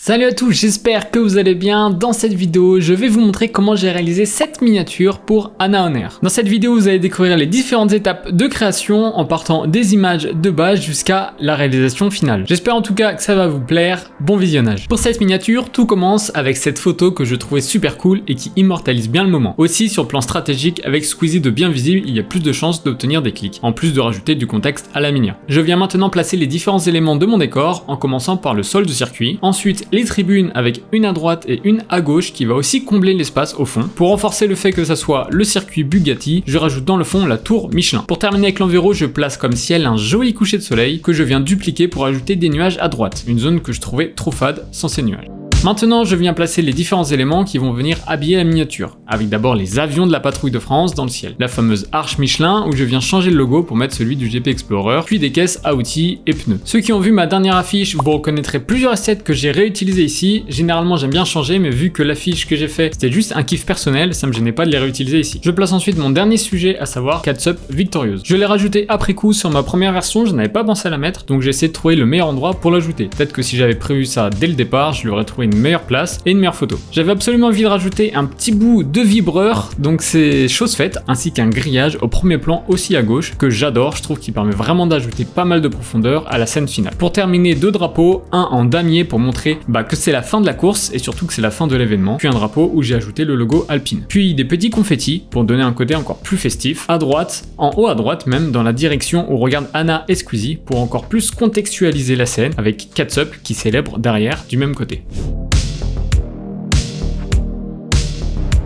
Salut à tous, j'espère que vous allez bien. Dans cette vidéo, je vais vous montrer comment j'ai réalisé cette miniature pour Anna Honor. Dans cette vidéo, vous allez découvrir les différentes étapes de création en partant des images de base jusqu'à la réalisation finale. J'espère en tout cas que ça va vous plaire. Bon visionnage. Pour cette miniature, tout commence avec cette photo que je trouvais super cool et qui immortalise bien le moment. Aussi, sur le plan stratégique, avec Squeezie de bien visible, il y a plus de chances d'obtenir des clics, en plus de rajouter du contexte à la miniature. Je viens maintenant placer les différents éléments de mon décor en commençant par le sol de circuit. Ensuite, les tribunes avec une à droite et une à gauche qui va aussi combler l'espace au fond. Pour renforcer le fait que ça soit le circuit Bugatti, je rajoute dans le fond la tour Michelin. Pour terminer avec l'environ, je place comme ciel un joli coucher de soleil que je viens dupliquer pour ajouter des nuages à droite, une zone que je trouvais trop fade sans ces nuages. Maintenant, je viens placer les différents éléments qui vont venir habiller la miniature, avec d'abord les avions de la patrouille de France dans le ciel, la fameuse arche Michelin où je viens changer le logo pour mettre celui du GP Explorer, puis des caisses à outils et pneus. Ceux qui ont vu ma dernière affiche, vous reconnaîtrez plusieurs assets que j'ai réutilisés ici. Généralement, j'aime bien changer, mais vu que l'affiche que j'ai fait c'était juste un kiff personnel, ça me gênait pas de les réutiliser ici. Je place ensuite mon dernier sujet, à savoir Catsup Victorieuse. Je l'ai rajouté après coup sur ma première version, je n'avais pas pensé à la mettre, donc j'ai essayé de trouver le meilleur endroit pour l'ajouter. Peut-être que si j'avais prévu ça dès le départ, je lui aurais trouvé une meilleure place et une meilleure photo. J'avais absolument envie de rajouter un petit bout de vibreur, donc c'est chose faite, ainsi qu'un grillage au premier plan aussi à gauche, que j'adore, je trouve qu'il permet vraiment d'ajouter pas mal de profondeur à la scène finale. Pour terminer, deux drapeaux, un en damier pour montrer que c'est la fin de la course et surtout que c'est la fin de l'événement, puis un drapeau où j'ai ajouté le logo Alpine. Puis des petits confettis pour donner un côté encore plus festif, à droite, en haut à droite même, dans la direction où regardent Anna et Squeezie, pour encore plus contextualiser la scène, avec Catsup qui célèbre derrière du même côté.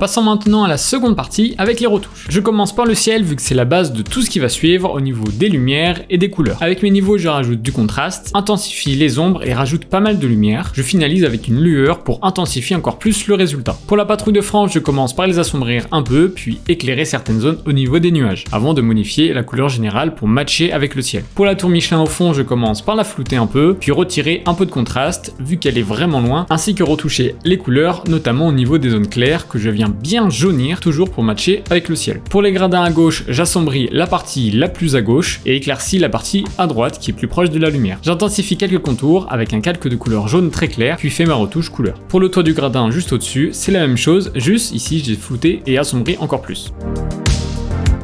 Passons maintenant à la seconde partie avec les retouches. Je commence par le ciel vu que c'est la base de tout ce qui va suivre au niveau des lumières et des couleurs. Avec mes niveaux, je rajoute du contraste, intensifie les ombres et rajoute pas mal de lumière. Je finalise avec une lueur pour intensifier encore plus le résultat. Pour la patrouille de France, je commence par les assombrir un peu, puis éclairer certaines zones au niveau des nuages, avant de modifier la couleur générale pour matcher avec le ciel. Pour la tour Michelin au fond, je commence par la flouter un peu, puis retirer un peu de contraste vu qu'elle est vraiment loin, ainsi que retoucher les couleurs, notamment au niveau des zones claires que je viens bien jaunir, toujours pour matcher avec le ciel. Pour les gradins à gauche, j'assombris la partie la plus à gauche et éclaircis la partie à droite qui est plus proche de la lumière. J'intensifie quelques contours avec un calque de couleur jaune très clair, puis fais ma retouche couleur. Pour le toit du gradin juste au-dessus, c'est la même chose, juste ici j'ai flouté et assombri encore plus.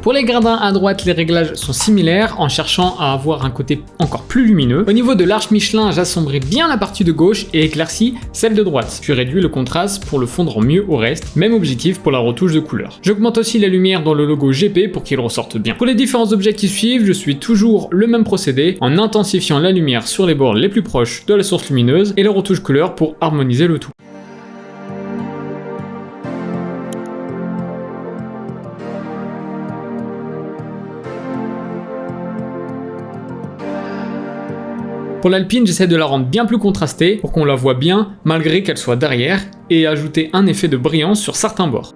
Pour les gradins à droite, les réglages sont similaires en cherchant à avoir un côté encore plus lumineux. Au niveau de l'arche Michelin, j'assombris bien la partie de gauche et éclaircis celle de droite. Je réduis le contraste pour le fondre mieux au reste, même objectif pour la retouche de couleur. J'augmente aussi la lumière dans le logo GP pour qu'il ressorte bien. Pour les différents objets qui suivent, je suis toujours le même procédé en intensifiant la lumière sur les bords les plus proches de la source lumineuse et la retouche couleur pour harmoniser le tout. Pour l'Alpine, j'essaie de la rendre bien plus contrastée pour qu'on la voit bien malgré qu'elle soit derrière et ajouter un effet de brillance sur certains bords.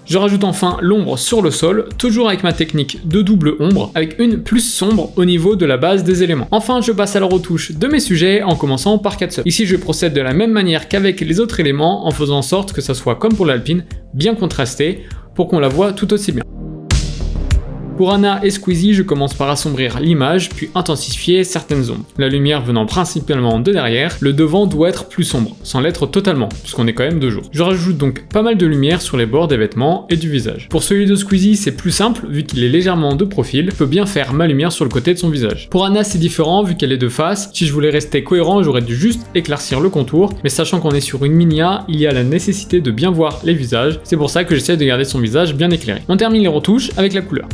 Je rajoute enfin l'ombre sur le sol, toujours avec ma technique de double ombre, avec une plus sombre au niveau de la base des éléments. Enfin, je passe à la retouche de mes sujets en commençant par Catsup. Ici, je procède de la même manière qu'avec les autres éléments en faisant en sorte que ça soit comme pour l'Alpine, bien contrasté pour qu'on la voit tout aussi bien. Pour Anna et Squeezie, je commence par assombrir l'image, puis intensifier certaines ombres. La lumière venant principalement de derrière, le devant doit être plus sombre, sans l'être totalement, puisqu'on est quand même de jour. Je rajoute donc pas mal de lumière sur les bords des vêtements et du visage. Pour celui de Squeezie, c'est plus simple, vu qu'il est légèrement de profil, je peux bien faire ma lumière sur le côté de son visage. Pour Anna, c'est différent, vu qu'elle est de face. Si je voulais rester cohérent, j'aurais dû juste éclaircir le contour, mais sachant qu'on est sur une minia, il y a la nécessité de bien voir les visages, c'est pour ça que j'essaie de garder son visage bien éclairé. On termine les retouches avec la couleur.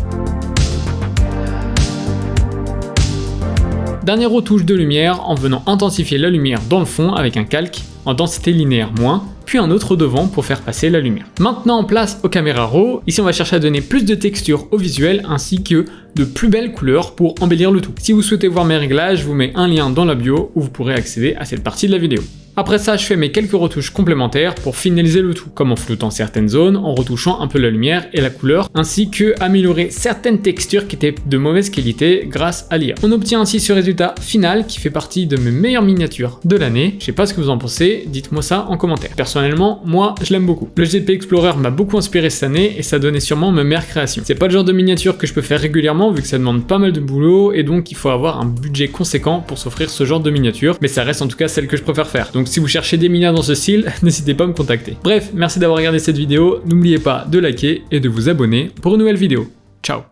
Dernière retouche de lumière en venant intensifier la lumière dans le fond avec un calque en densité linéaire moins, puis un autre devant pour faire passer la lumière. Maintenant, place aux caméras RAW. Ici, on va chercher à donner plus de texture au visuel ainsi que de plus belles couleurs pour embellir le tout. Si vous souhaitez voir mes réglages, je vous mets un lien dans la bio où vous pourrez accéder à cette partie de la vidéo. Après ça, je fais mes quelques retouches complémentaires pour finaliser le tout, comme en floutant certaines zones, en retouchant un peu la lumière et la couleur, ainsi que améliorer certaines textures qui étaient de mauvaise qualité grâce à l'IA. On obtient ainsi ce résultat final qui fait partie de mes meilleures miniatures de l'année. Je sais pas ce que vous en pensez, dites-moi ça en commentaire. Personnellement, moi, je l'aime beaucoup. Le GP Explorer m'a beaucoup inspiré cette année et ça donnait sûrement mes meilleures créations. C'est pas le genre de miniature que je peux faire régulièrement vu que ça demande pas mal de boulot et donc il faut avoir un budget conséquent pour s'offrir ce genre de miniature, mais ça reste en tout cas celle que je préfère faire. Donc Donc si vous cherchez des miniatures dans ce style, n'hésitez pas à me contacter. Bref, merci d'avoir regardé cette vidéo, n'oubliez pas de liker et de vous abonner pour une nouvelle vidéo. Ciao.